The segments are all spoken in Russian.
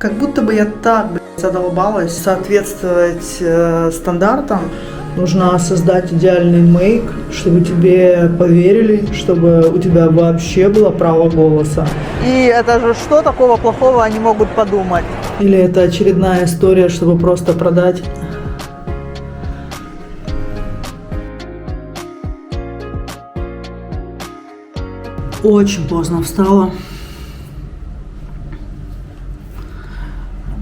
Как будто бы я так, задолбалась соответствовать стандартам. Нужно создать идеальный мейк, чтобы тебе поверили, чтобы у тебя вообще было право голоса. И это же что такого плохого они могут подумать? Или это очередная история, чтобы просто продать? Очень поздно встала.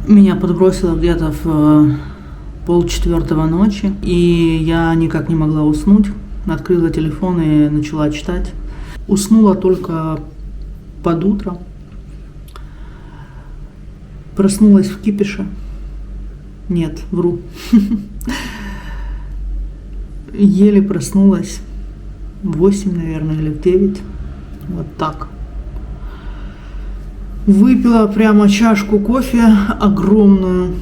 Меня подбросило где-то в 3:30 ночи, и я никак не могла уснуть. Открыла телефон и начала читать. Уснула только под утро. Проснулась в кипише. Нет, вру. Еле проснулась в 8, наверное, или в 9. Вот так. Выпила прямо чашку кофе огромную.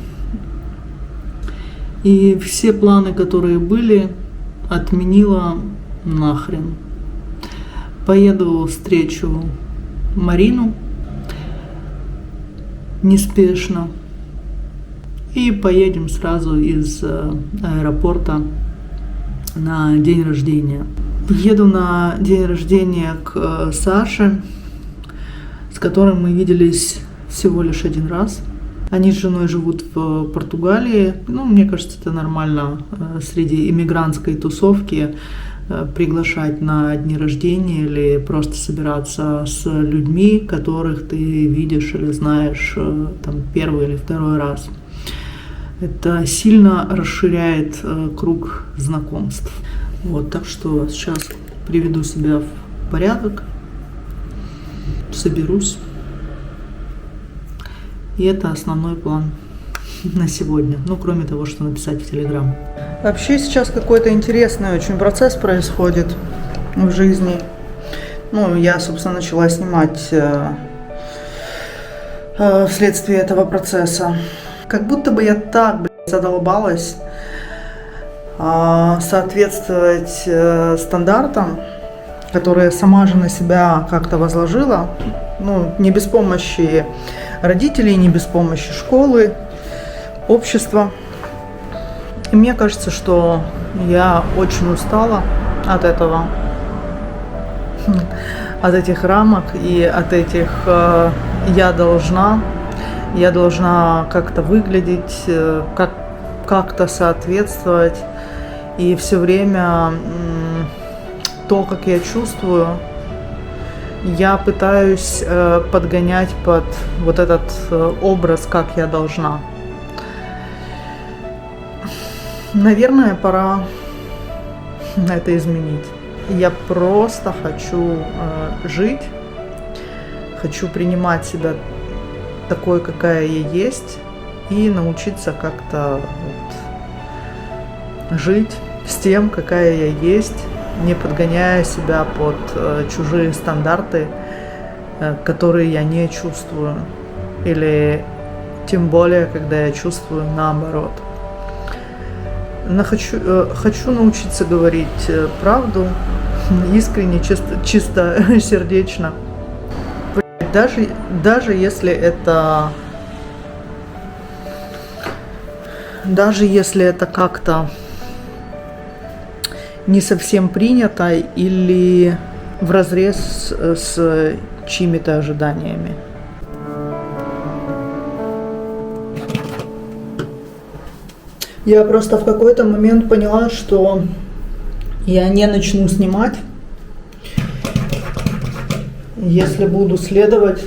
И все планы, которые были, отменила нахрен. Поеду встречу Марину неспешно. И поедем сразу из аэропорта на день рождения. Еду на день рождения к Саше, с которым мы виделись всего лишь один раз. Они с женой живут в Португалии. Мне кажется, это нормально среди иммигрантской тусовки приглашать на дни рождения или просто собираться с людьми, которых ты видишь или знаешь там первый или второй раз. Это сильно расширяет круг знакомств. Вот, так что сейчас приведу себя в порядок, соберусь. И это основной план на сегодня. Кроме того, что написать в Телеграм. Вообще сейчас какой-то интересный очень процесс происходит в жизни. Я, собственно, начала снимать вследствие этого процесса. Как будто бы я так, задолбалась соответствовать стандартам, которые сама же на себя как-то возложила. Не без помощи родителей, не без помощи школы, общества. И мне кажется, что я очень устала от этого, от этих рамок и от этих я должна как-то выглядеть, как-то соответствовать. И все время то, как я чувствую, я пытаюсь подгонять под вот этот образ, как я должна. Наверное, пора это изменить. Я просто хочу жить, хочу принимать себя такой, какая я есть, и научиться как-то жить с тем, какая я есть, не подгоняя себя под чужие стандарты, которые я не чувствую. Или тем более, когда я чувствую наоборот. Хочу научиться говорить правду, искренне, чисто сердечно. Даже если это как-то не совсем принято или вразрез с чьими-то ожиданиями. Я просто в какой-то момент поняла, что я не начну снимать, если буду следовать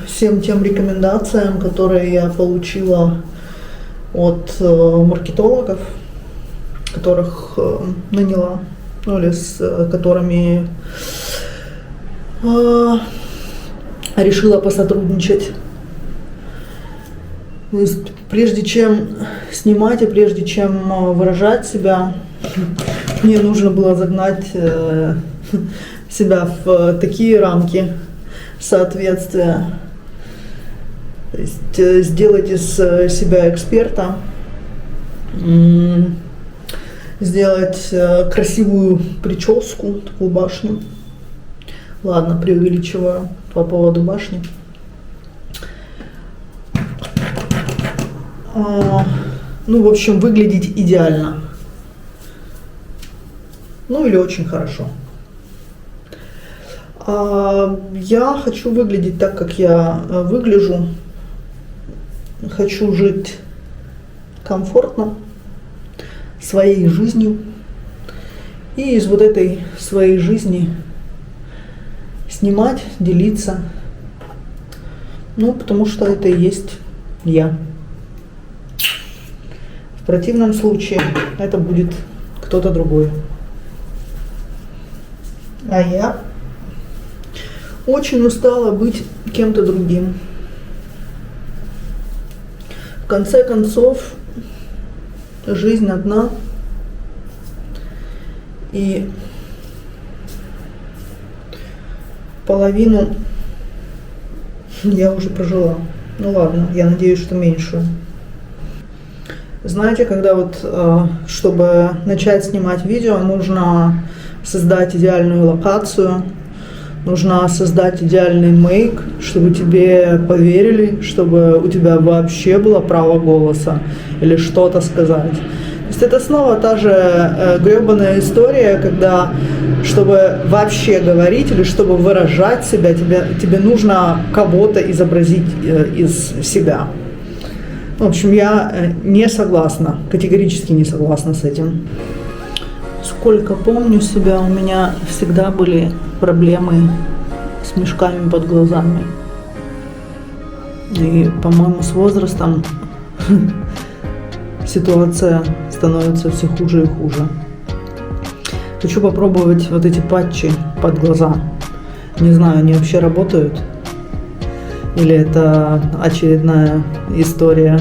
всем тем рекомендациям, которые я получила от маркетологов, которых наняла, или с которыми решила посотрудничать. То есть, прежде чем снимать и прежде чем выражать себя, мне нужно было загнать себя в такие рамки соответствия. То есть сделать из себя эксперта, сделать красивую прическу, такую башню. Ладно, преувеличиваю по поводу башни. Ну, в общем, выглядеть идеально. Ну, или очень хорошо. Я хочу выглядеть так, как я выгляжу. Хочу жить комфортно, своей жизнью. И из вот этой своей жизни снимать, делиться. Ну, потому что это и есть я. В противном случае это будет кто-то другой. А я очень устала быть кем-то другим. В конце концов, жизнь одна. И половину я уже прожила. Ну ладно, я надеюсь, что меньшую. Знаете, когда вот, чтобы начать снимать видео, нужно создать идеальную локацию, нужно создать идеальный мейк, чтобы тебе поверили, чтобы у тебя вообще было право голоса или что-то сказать. То есть это снова та же гребаная история, когда, чтобы вообще говорить или чтобы выражать себя, тебе нужно кого-то изобразить из себя. В общем, я не согласна, категорически не согласна с этим. Сколько помню себя, у меня всегда были проблемы с мешками под глазами. И, по-моему, с возрастом ситуация становится все хуже и хуже. Хочу попробовать вот эти патчи под глаза. Не знаю, они вообще работают? Или это очередная история?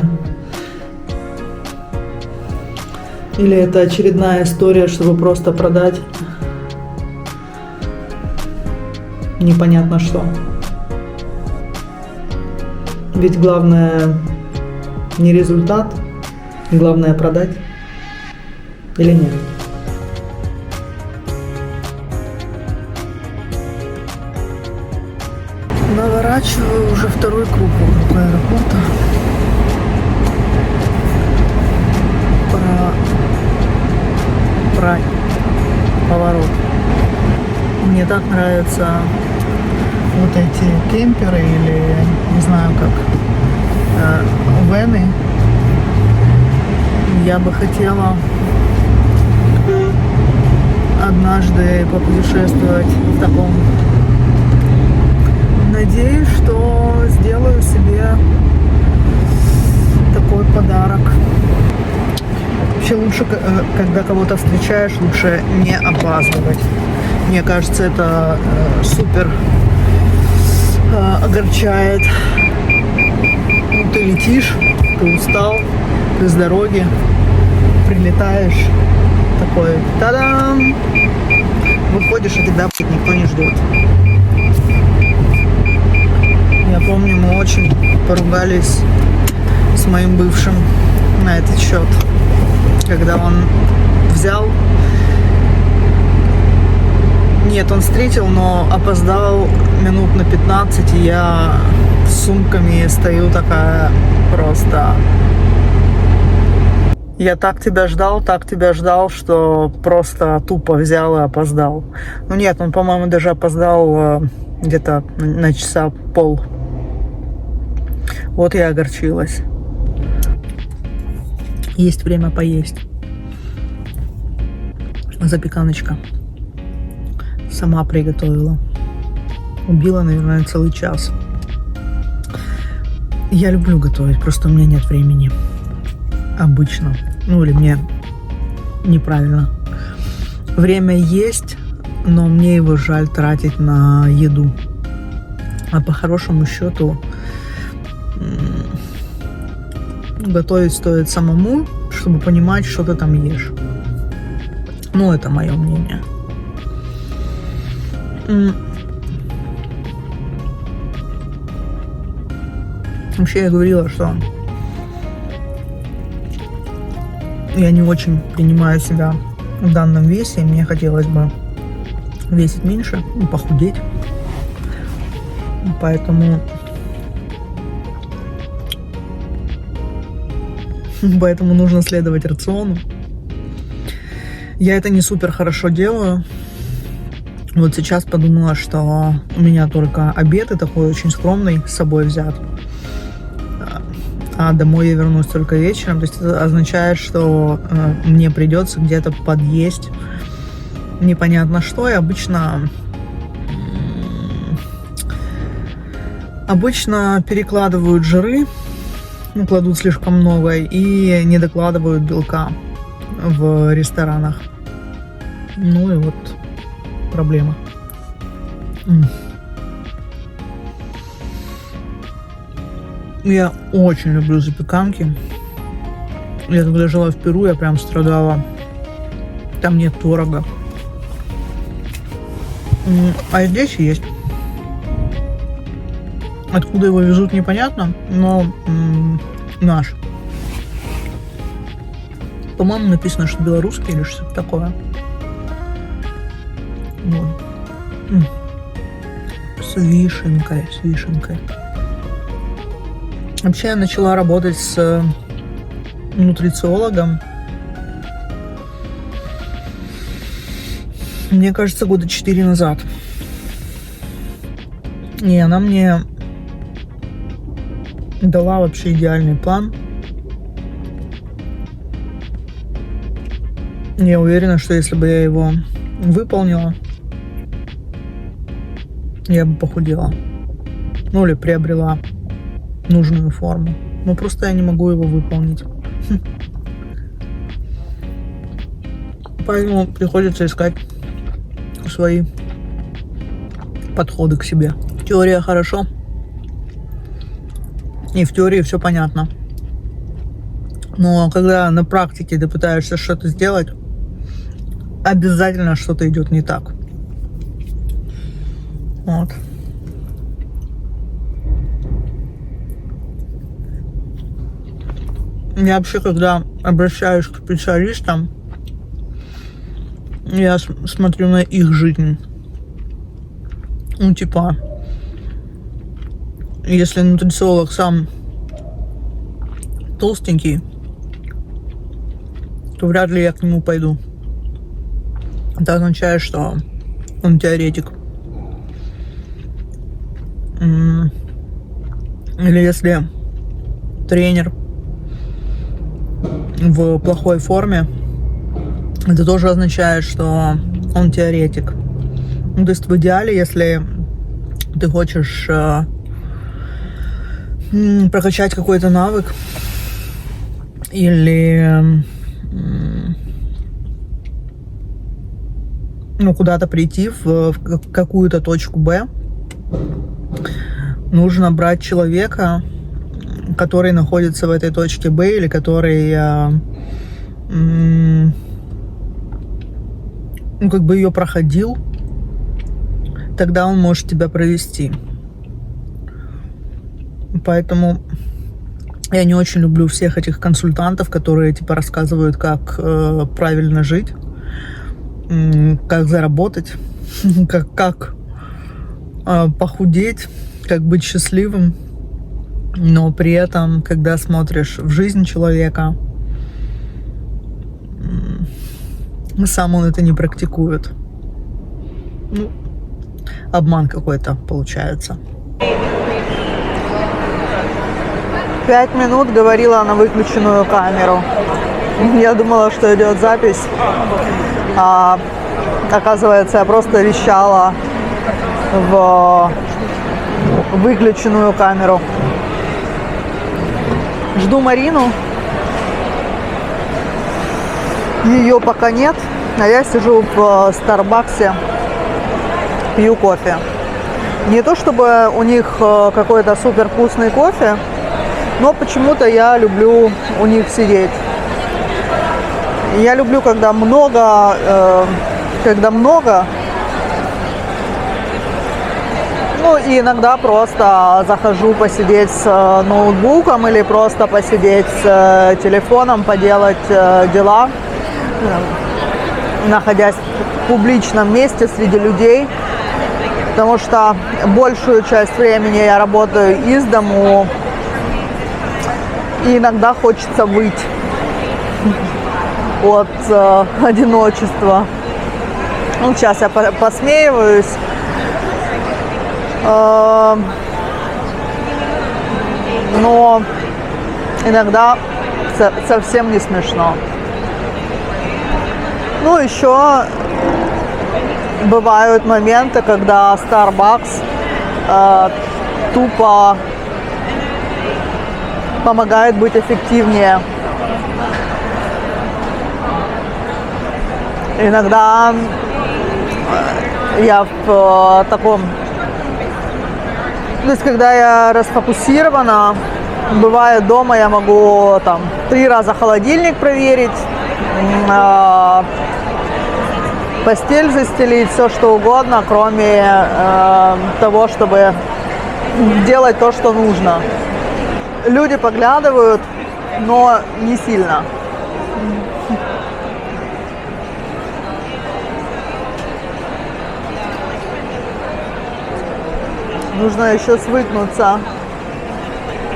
Или это очередная история, чтобы просто продать непонятно что? Ведь главное не результат, главное продать или нет? Наворачиваю уже второй круг вокруг аэропорта. Пора поворот. Мне так нравятся вот эти кемперы или не знаю как вены. Я бы хотела однажды попутешествовать в таком. Надеюсь, что сделаю себе такой подарок. Вообще лучше, когда кого-то встречаешь, лучше не опаздывать. Мне кажется, это супер огорчает. Ну, ты летишь, ты устал, ты с дороги, прилетаешь, такой та-дам! Выходишь, а тебя никто не ждет. Я помню, мы очень поругались с моим бывшим на этот счет, когда он взял, нет, он встретил, но опоздал минут на 15, и я с сумками стою такая просто. Я так тебя ждал, что просто тупо взял и опоздал. Ну нет, он, по-моему, даже опоздал где-то на часа пол. Вот я огорчилась. Есть время поесть. Запеканочка. Сама приготовила. Убила, наверное, целый час. Я люблю готовить, просто у меня нет времени. Обычно. Ну или мне неправильно. Время есть, но мне его жаль тратить на еду. А по хорошему счету готовить стоит самому, чтобы понимать, что ты там ешь. Ну, это мое мнение. Вообще я говорила, что я не очень принимаю себя в данном весе, и мне хотелось бы весить меньше, похудеть. Поэтому поэтому нужно следовать рациону. Я это не супер хорошо делаю. Вот сейчас подумала, что у меня только обед и такой очень скромный с собой взят. А домой я вернусь только вечером. То есть это означает, что мне придется где-то подъесть непонятно что. И обычно перекладывают жиры, кладут слишком много и не докладывают белка в ресторанах. Ну и вот проблема. Я очень люблю запеканки. Я когда жила в Перу, я прям страдала. Там нет творога. А здесь есть. Откуда его везут, непонятно, но наш. По-моему, написано, что белорусский или что-то такое. Вот. С вишенкой. Вообще я начала работать с нутрициологом, мне кажется, года 4 назад. И она мне дала вообще идеальный план. Я уверена, что если бы я его выполнила, я бы похудела. Ну или приобрела нужную форму. Но просто я не могу его выполнить. Поэтому приходится искать свои подходы к себе. Теория хорошо. И в теории все понятно. Но когда на практике ты пытаешься что-то сделать, обязательно что-то идет не так. Вот. Я вообще, когда обращаюсь к специалистам, я смотрю на их жизнь. Ну, типа, если нутрициолог сам толстенький, то вряд ли я к нему пойду. Это означает, что он теоретик. Или если тренер в плохой форме, это тоже означает, что он теоретик. Ну, то есть в идеале, если ты хочешь прокачать какой-то навык или куда-то прийти в какую-то точку Б, нужно брать человека, который находится в этой точке Б или который как бы ее проходил, тогда он может тебя провести. Поэтому я не очень люблю всех этих консультантов, которые типа рассказывают, как правильно жить, как заработать, как похудеть, как быть счастливым. Но при этом, когда смотришь в жизнь человека, сам он это не практикует. Ну, обман какой-то получается. 5 минут говорила на выключенную камеру. Я думала, что идет запись, а оказывается, я просто вещала в выключенную камеру. Жду Марину. Ее пока нет, а я сижу в Старбаксе, пью кофе. Не то чтобы у них какой-то супер вкусный кофе, но почему-то я люблю у них сидеть. Я люблю, когда много. Ну и иногда просто захожу посидеть с ноутбуком или просто посидеть с телефоном, поделать дела, находясь в публичном месте среди людей, потому что большую часть времени я работаю из дому, И иногда хочется выйти от одиночества. Ну, сейчас я посмеиваюсь. Но иногда совсем не смешно. Ну, еще бывают моменты, когда Starbucks тупо помогает быть эффективнее. Иногда я в таком... То есть, когда я расфокусирована, бывает дома, я могу там 3 раза холодильник проверить, постель застелить, все что угодно, кроме того, чтобы делать то, что нужно. Люди поглядывают, но не сильно. Нужно еще свыкнуться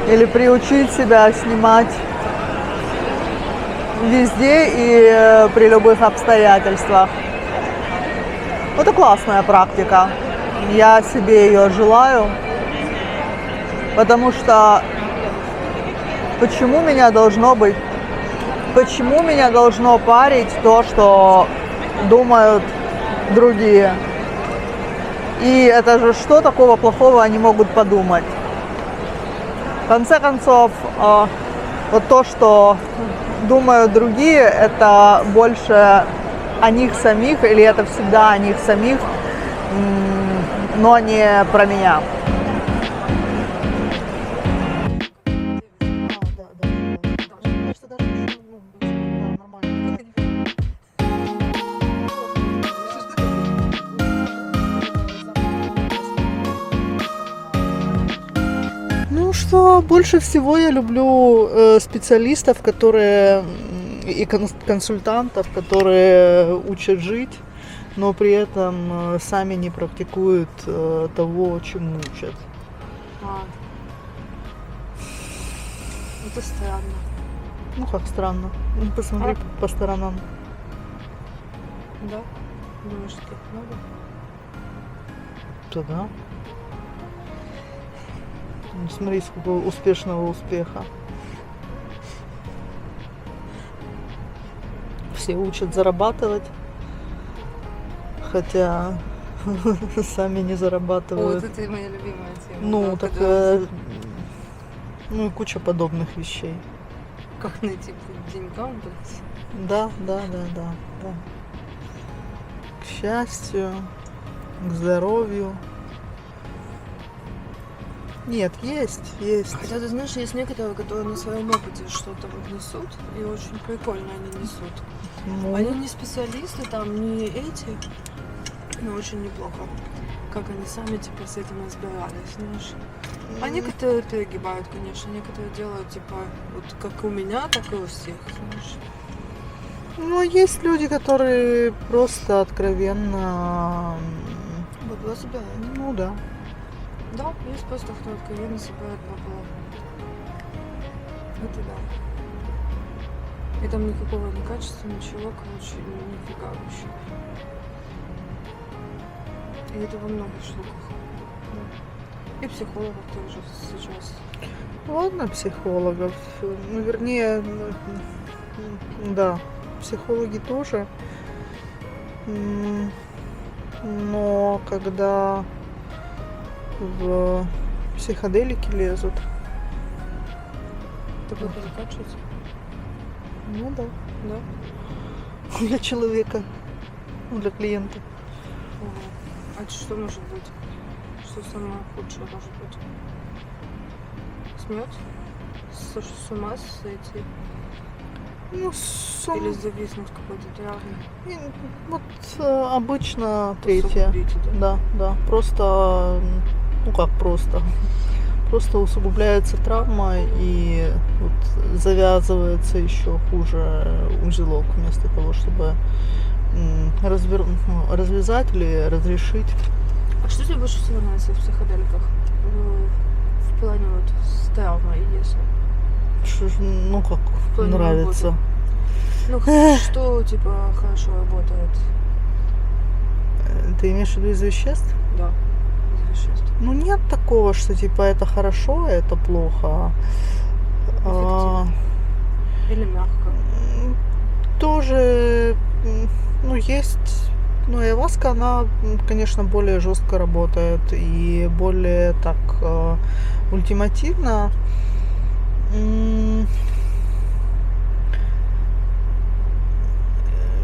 или приучить себя снимать везде и при любых обстоятельствах. Это классная практика. Я себе ее желаю, потому что почему меня должно парить то, что думают другие? И это же что такого плохого они могут подумать? В конце концов, вот то, что думают другие, это больше о них самих, или это всегда о них самих, но не про меня. Ну что, больше всего я люблю специалистов, которые и консультантов, которые учат жить, но при этом сами не практикуют того, чему учат. Это странно. Ну как странно. Ну, посмотри по сторонам. Да? Думаешь, таких много? Да. Смотри, сколько успешного успеха. Все учат зарабатывать, хотя сами не зарабатывают. Вот это моя любимая тема. Ну, да, так, когда ну и куча подобных вещей. как найти деньгам, блядь. Да. К счастью, к здоровью. Нет, есть. Хотя, ты знаешь, есть некоторые, которые на своем опыте что-то вот несут, и очень прикольно они несут. Ну, Они не специалисты, там, не эти, но очень неплохо. Как они сами, типа, с этим разбирались, знаешь. А некоторые перегибают, конечно, некоторые делают, типа, вот как у меня, так и у всех, знаешь. ну, есть люди, которые просто откровенно... Бабло собирают. Ну да. Да, есть просто кто откровенно собирает бабло. Это да. И там никакого ни качества, ничего, короче, нифига вообще. И это во многих штуках. Да. И психологов тоже сейчас. Ладно, психологов. Ну, вернее, да, психологи тоже. Но когда в психоделики лезут, Такое закачивается? ну да, Да. для человека, ну, для клиента. Ого. А что может быть? Что самое худшее может быть? Смерть? С ума сойти? Ну, Или зависнуть какой-то травмой? вот обычно третье. Усугубить, да? Да, просто, ну как просто усугубляется травма и вот завязывается еще хуже узелок вместо того, чтобы развязать или разрешить. А что тебе больше всего нравится в психоделиках? В плане вот с травмой, если? Ну как плане нравится. Ну, что, типа, хорошо работает? Ты имеешь в виду из веществ? Да, из веществ. Ну нет такого, что типа это хорошо, а это плохо. Эффективно. Или мягко? Тоже, ну, есть, ну, айваска, она, конечно, более жестко работает и более так ультимативно.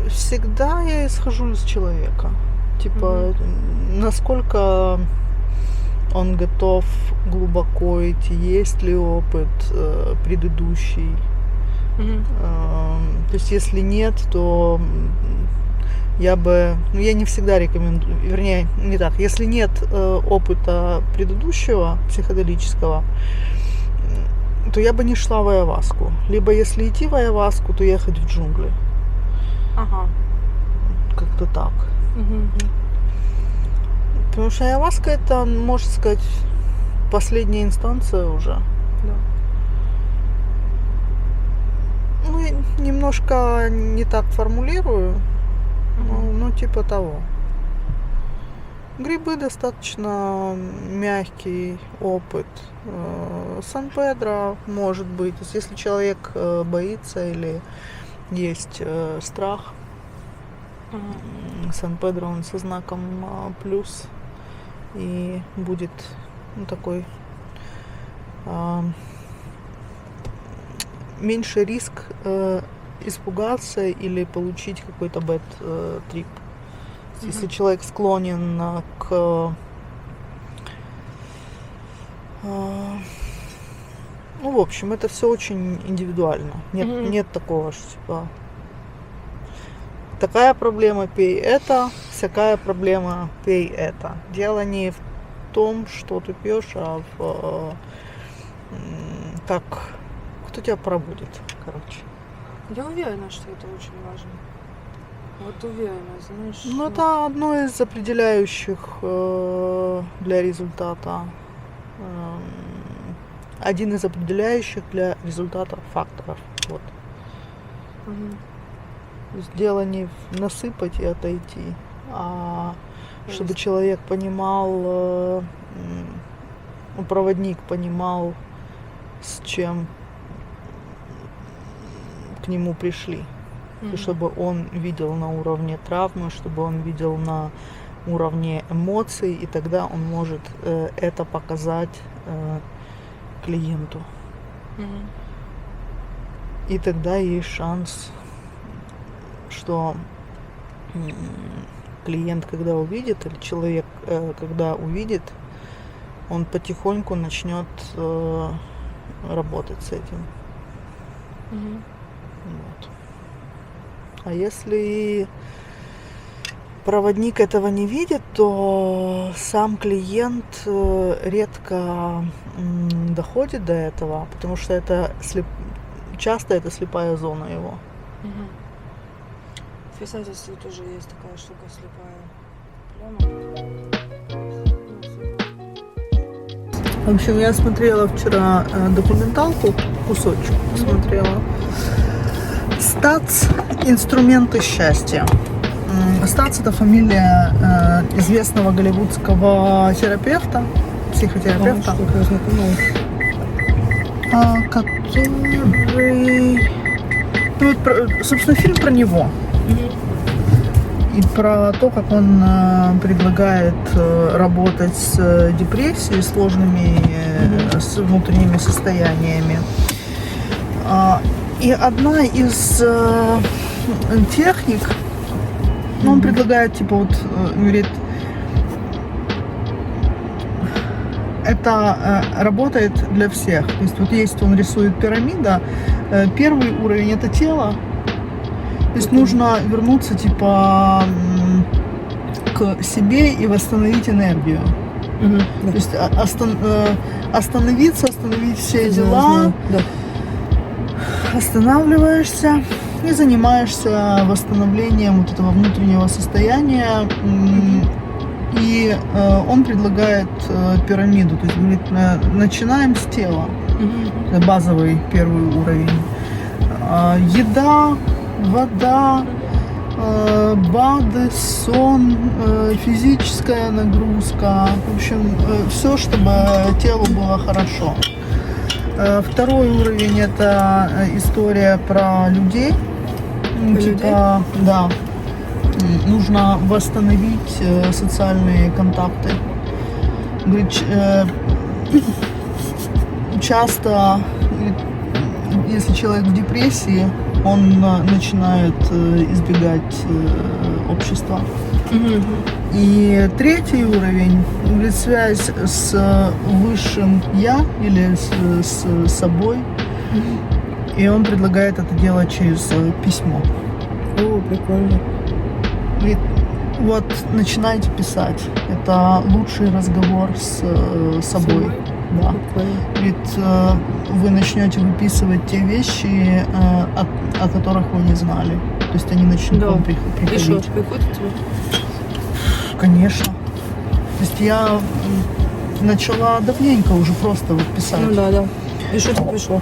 Всегда я исхожу из человека. Типа, насколько он готов глубоко идти, есть ли опыт предыдущий. То есть, если нет, то я бы, ну, я не всегда рекомендую, вернее, не так, если нет опыта предыдущего психоделического, то я бы не шла в айваску. Либо если идти в айваску, то ехать в джунгли. Ага. Как-то так. Потому что айваска это, можно сказать, последняя инстанция уже. Да. Ну, я немножко не так формулирую, ну, типа того. Грибы достаточно мягкий опыт. Сан-Педро может быть. То есть, если человек боится или есть страх, Сан-Педро он со знаком плюс и будет, ну, такой меньше риск испугаться или получить какой-то бэд-трип. Если человек склонен к ну, в общем, это все очень индивидуально. Нет такого, что типа такая проблема, пей это, всякая проблема, пей это. Дело не в том, что ты пьешь, а в как кто тебя пробудит, короче. Я уверена, что это очень важно. Вот уверена, знаешь. Ну, это одно из определяющих для результата. Один из определяющих для результата факторов. Вот. То есть дело не насыпать и отойти, а чтобы человек понимал, проводник понимал, с чем к нему пришли. И чтобы он видел на уровне травмы, чтобы он видел на уровне эмоций, и тогда он может это показать клиенту. И тогда есть шанс, что клиент, когда увидит, или человек, когда увидит, он потихоньку начнет работать с этим. Вот. А если проводник этого не видит, то сам клиент редко доходит до этого, потому что это часто это слепая зона его. В писательстве тоже есть такая штука, слепая пляма. В общем, я смотрела вчера документалку, кусочек смотрела. Стац «Инструменты счастья». Стац — это фамилия известного голливудского терапевта, психотерапевта, который... Ну, вот, собственно, фильм про него. И про то, как он предлагает работать с депрессией, сложными с внутренними состояниями. И одна из техник, ну, он предлагает, типа, вот, говорит, это работает для всех. То есть вот есть, он рисует пирамида, первый уровень — это тело. То есть нужно вернуться, типа, к себе и восстановить энергию. То есть остановиться, остановить все дела. Останавливаешься и занимаешься восстановлением вот этого внутреннего состояния. И он предлагает пирамиду. То есть говорит, начинаем с тела. Это базовый первый уровень. Еда, вода, БАДы, сон, физическая нагрузка. В общем, все, чтобы телу было хорошо. Второй уровень — это история про людей. Типа, да, нужно восстановить социальные контакты. Говорит, часто, если человек в депрессии, он начинает избегать общества. И третий уровень, говорит, связь с высшим я или с собой. И он предлагает это делать через письмо. О, прикольно. Говорит, вот начинайте писать. Это лучший разговор с собой. Да. Говорит, вы начнете выписывать те вещи, о которых вы не знали. То есть они начнут вам приходить. И что, приходит тебе? Конечно. То есть я начала давненько уже просто вот писать. Ну да. И что тебе пришло?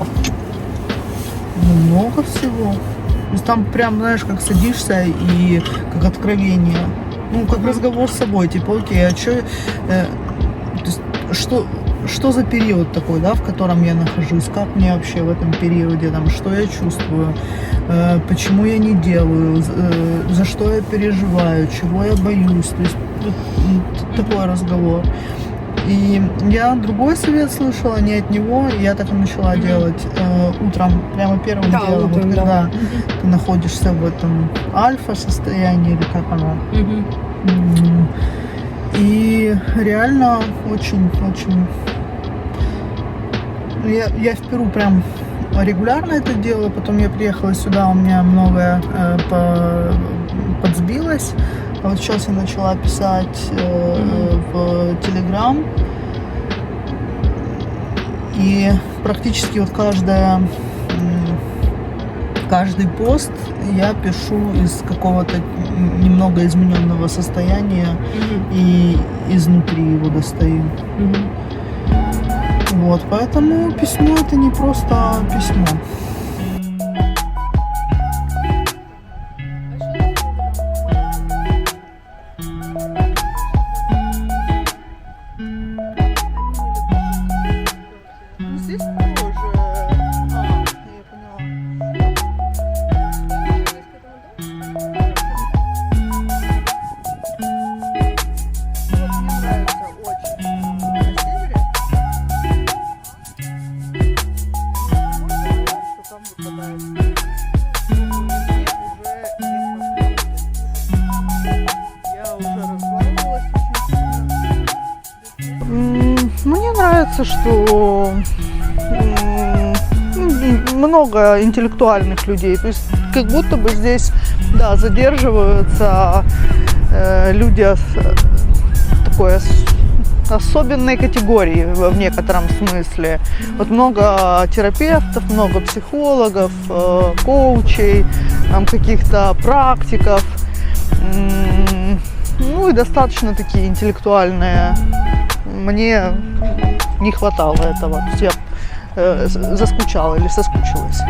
Много всего. То есть там прям, знаешь, как садишься и как откровение. Ну, как разговор с собой. Типа, окей, а что... то есть, что за период такой, да, в котором я нахожусь, как мне вообще в этом периоде, там, что я чувствую, почему я не делаю, за что я переживаю, чего я боюсь, то есть вот такой разговор. И я другой совет слышала, не от него, и я так и начала делать утром, прямо первым делом, утром, вот, когда ты находишься в этом альфа-состоянии, или как оно. И реально очень... Я в Перу прям регулярно это делала, потом я приехала сюда, у меня многое подсбилось. А вот сейчас я начала писать в Телеграм. И практически вот каждый пост я пишу из какого-то немного измененного состояния и изнутри его достаю. Вот, поэтому письмо — это не просто письмо. Здесь тоже. Я поняла. Вот мне нравится очень на севере. Что там выпадает. Я уже расслабилась очень сильно. Мне нравится, что много интеллектуальных людей. То есть как будто бы здесь, да, задерживаются люди такой особенной категории в некотором смысле. Вот много терапевтов, много психологов, коучей, каких-то практиков. Ну и достаточно такие интеллектуальные. Мне не хватало этого. То есть я заскучала или соскучилась.